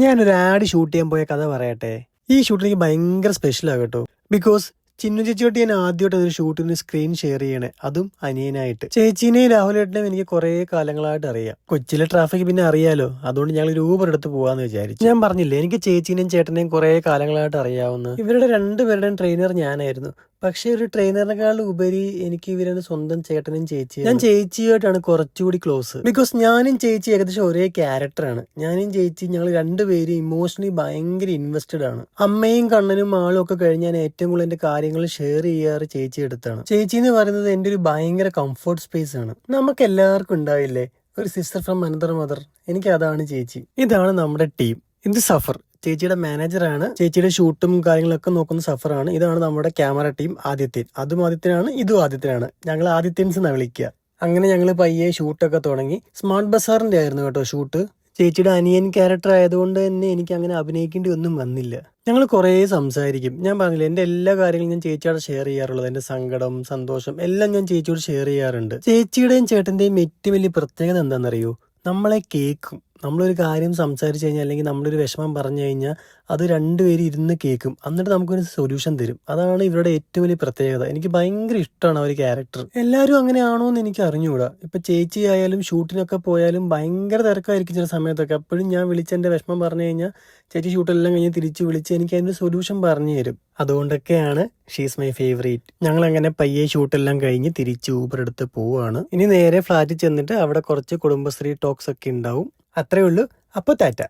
ഞാനൊരു add shoot ചെയ്യാൻ പോയ കഥ പറയട്ടെ. ഈ ഷൂട്ട് എനിക്ക് ഭയങ്കര സ്പെഷ്യലാണ് കേട്ടോ. ബിക്കോസ് ചിന്നു ചേച്ചിയോട്ട് ഞാൻ ആദ്യമായിട്ട് ഒരു ഷൂട്ടിന് സ്ക്രീൻ ഷെയർ ചെയ്യണേ, അതും അനിയനായിട്ട്. ചേച്ചീനെയും രാഹുലേട്ടനെയും എനിക്ക് കുറേ കാലങ്ങളായിട്ട് അറിയാം. കൊച്ചിയിലെ ട്രാഫിക് പിന്നെ അറിയാലോ, അതുകൊണ്ട് ഞങ്ങൾ ഒരു ഊബർ എടുത്ത് പോവാന്ന് വിചാരിച്ചു. ഞാൻ പറഞ്ഞില്ലേ എനിക്ക് ചേച്ചീനെയും ചേട്ടനെയും കുറേ കാലങ്ങളായിട്ട് അറിയാവുന്ന. ഇവരുടെ രണ്ടുപേരുടെയും ട്രെയിനർ ഞാനായിരുന്നു. പക്ഷെ ഒരു ട്രെയിനറിനെക്കാൾ ഉപരി എനിക്ക് ഇവരുടെ സ്വന്തം ചേട്ടനും ചേച്ചിയും. ഞാൻ ചേച്ചിയായിട്ടാണ് കുറച്ചുകൂടി ക്ലോസ്. ബിക്കോസ് ഞാനും ചേച്ചി ഏകദേശം ഒരേ ക്യാരക്ടറാണ്. ഞാനും ചേച്ചി ഞങ്ങൾ രണ്ടുപേരും ഇമോഷണലി ഭയങ്കര ഇൻവെസ്റ്റഡ് ആണ്. അമ്മയും കണ്ണനും ആളും ഒക്കെ കഴിഞ്ഞ് ഞാൻ ഏറ്റവും കൂടുതൽ എന്റെ കാര്യങ്ങൾ ഷെയർ ചെയ്യാറ് ചേച്ചി അടുത്താണ്. ചേച്ചി എന്ന് പറയുന്നത് എന്റെ ഒരു ഭയങ്കര കംഫർട്ട് സ്പേസ് ആണ്. നമുക്ക് എല്ലാവർക്കും ഉണ്ടാവില്ലേ ഒരു സിസ്റ്റർ ഫ്രം അനദർ മദർ. എനിക്ക് അതാണ് ചേച്ചി. ഇതാണ് നമ്മുടെ ടീം. ഇത് സഫർ, ചേച്ചിയുടെ മാനേജറാണ്. ചേച്ചിയുടെ ഷൂട്ടും കാര്യങ്ങളൊക്കെ നോക്കുന്ന സഫറാണ്. ഇതാണ് നമ്മുടെ ക്യാമറ ടീം ആദിത്യൻ. അതും ആദിത്യനാണ്, ഇതും ആദിത്യനാണ്. ഞങ്ങൾ ആദിത്യൻസ് എന്നാണ് വിളിക്കുക. അങ്ങനെ ഞങ്ങൾ പയ്യെ ഷൂട്ടൊക്കെ തുടങ്ങി. സ്മാർട്ട് ബസാറിന്റെ ആയിരുന്നു കേട്ടോ ഷൂട്ട്. ചേച്ചിയുടെ അനിയൻ ക്യാരക്ടർ ആയതുകൊണ്ട് തന്നെ എനിക്ക് അങ്ങനെ അഭിനയിക്കേണ്ടി ഒന്നും വന്നില്ല. ഞങ്ങൾ കുറേ സംസാരിക്കും. ഞാൻ പറഞ്ഞില്ല എന്റെ എല്ലാ കാര്യങ്ങളും ഞാൻ ചേച്ചിയോട് ഷെയർ ചെയ്യാറുള്ളത്. എന്റെ സങ്കടം, സന്തോഷം എല്ലാം ഞാൻ ചേച്ചിയോട് ഷെയർ ചെയ്യാറുണ്ട്. ചേച്ചിയുടെയും ചേട്ടന്റെയും ഏറ്റവും വലിയ പ്രത്യേകത എന്താണെന്നറിയോ? നമ്മളെ കേൾക്കും. നമ്മളൊരു കാര്യം സംസാരിച്ചു കഴിഞ്ഞാൽ അല്ലെങ്കിൽ നമ്മളൊരു വിഷമം പറഞ്ഞു കഴിഞ്ഞാൽ അത് രണ്ടുപേരും ഇരുന്ന് കേൾക്കും. എന്നിട്ട് നമുക്കൊരു സൊല്യൂഷൻ തരും. അതാണ് ഇവരുടെ ഏറ്റവും വലിയ പ്രത്യേകത. എനിക്ക് ഭയങ്കര ഇഷ്ടമാണ് ആ ഒരു ക്യാരക്ടർ. എല്ലാവരും അങ്ങനെയാണോ എന്ന് എനിക്ക് അറിഞ്ഞുകൂടാ. ഇപ്പൊ ചേച്ചി ആയാലും ഷൂട്ടിനൊക്കെ പോയാലും ഭയങ്കര തിരക്കായിരിക്കും ചില സമയത്തൊക്കെ. അപ്പോഴും ഞാൻ വിളിച്ച് എന്റെ വിഷമം പറഞ്ഞു കഴിഞ്ഞാൽ ചേച്ചി ഷൂട്ടെല്ലാം കഴിഞ്ഞ് തിരിച്ച് വിളിച്ച് എനിക്ക് അതിന്റെ സൊല്യൂഷൻ പറഞ്ഞു തരും. അതുകൊണ്ടൊക്കെയാണ് ഷീസ് മൈ ഫേവറേറ്റ്. ഞങ്ങൾ അങ്ങനെ പയ്യെ ഷൂട്ടെല്ലാം കഴിഞ്ഞ് തിരിച്ച് ഊബർ എടുത്ത് പോവാണ്. ഇനി നേരെ ഫ്ലാറ്റിൽ ചെന്നിട്ട് അവിടെ കുറച്ച് കുടുംബശ്രീ ടോക്സ് ഒക്കെ ഉണ്ടാവും. അത്രേ ഉള്ളൂ. അപ്പോൾ ടാറ്റ.